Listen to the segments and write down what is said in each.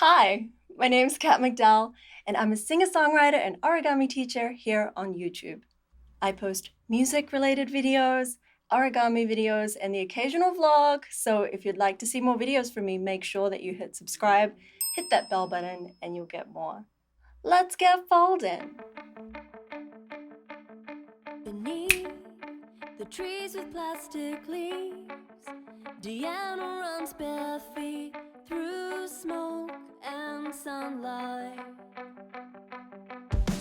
Hi, my name is Kat McDowell, and I'm a singer-songwriter and origami teacher here on YouTube. I post music-related videos, origami videos, and the occasional vlog, so if you'd like to see more videos from me, make sure that you hit subscribe, hit that bell button, and you'll get more. Let's get folding! Beneath the trees with plastic leaves, Deanna runs bare feet through smoke and sunlight.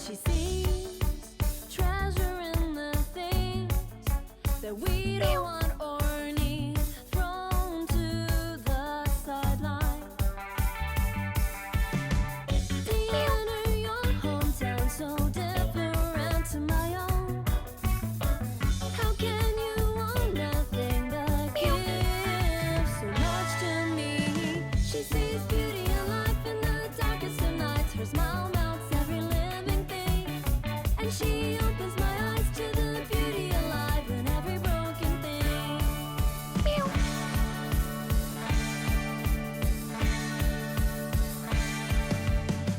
She sees treasure in the things that we don't want or need, thrown to the sideline. Deanna, your hometown so different to my own. How can you want nothing but give so much to me? She sees beauty and life in the darkest of nights. Her smile melts every living thing, and she opens my eyes to the beauty alive in every broken thing.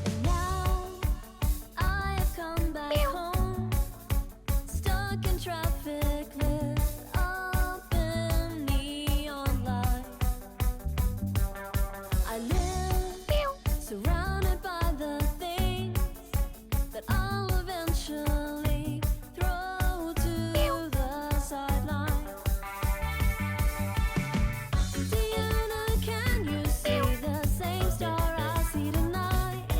And now I have come back home, stuck in traffic, lit up in neon lights. I live surrounded by the things that I'll eventually throw to the sideline. Deanna, can you see the same star I see tonight?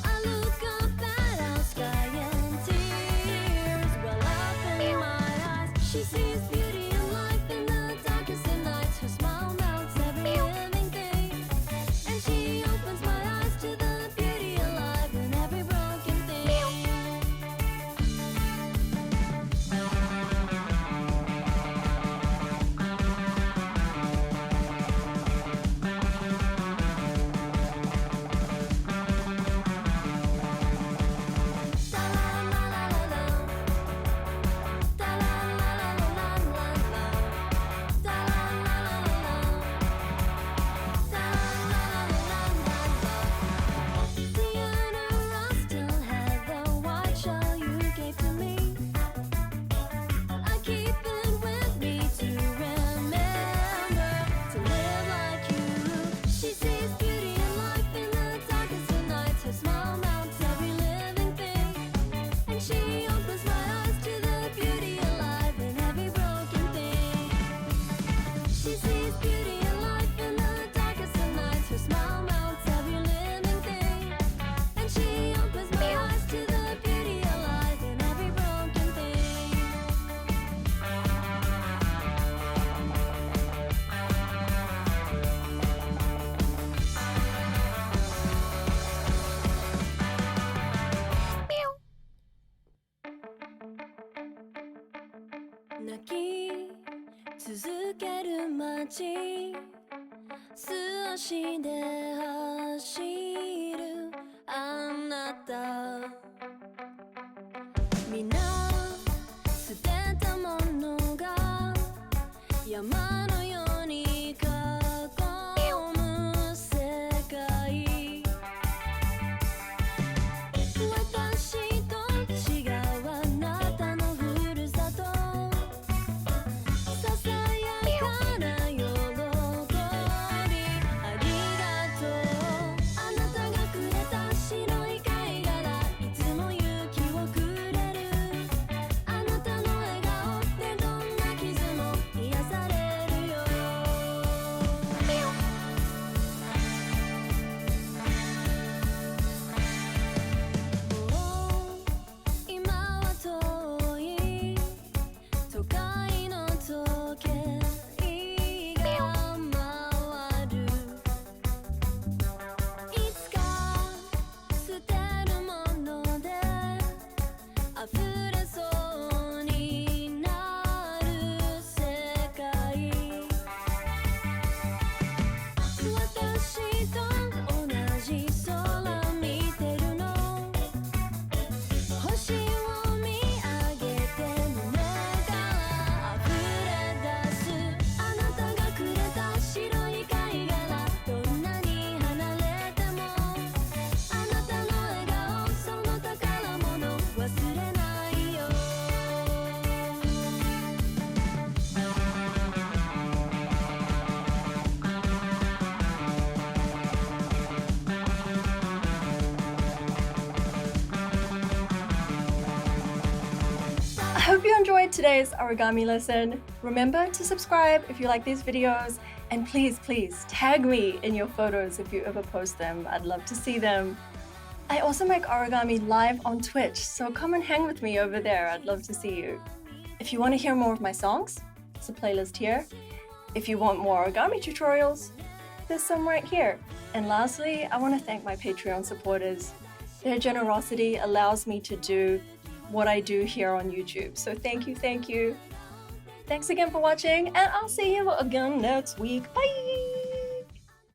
I look up at our sky and tears well up in my eyes. She sees beauty and life in the darkest of nights. Her smile melts every living thing, and she opens my eyes to the beauty alive in every broken thing. Deanna, I still have the white shell you gave to me. I keep it with me to remember to live like you. She sees beauty and life in the darkest of nights. Her smile melts every living thing, and she opens my eyes to the beauty alive in every broken thing. She sees beauty and life in the darkest of nights. Her smile melts every living thing, and she opens my eyes to the beauty alive in every broken thing.泣き続ける街、素足で走るあなた。みんな捨てたものが山のように囲む世界。私と違うあなたのふるさと、ささやかな喜びありがとう。あなたがくれた白い貝殻、いつ hope you enjoyed today's origami lesson. Remember to subscribe if you like these videos, and please, please tag me in your photos if you ever post them. I'd love to see them. I also make origami live on Twitch, so come and hang with me over there. I'd love to see you. If you want to hear more of my songs, there's a playlist here. If you want more origami tutorials, there's some right here. And lastly, I want to thank my Patreon supporters. Their generosity allows me to do what I do here on YouTube. So thank you, thank you. Thanks again for watching, and I'll see you again next week. Bye!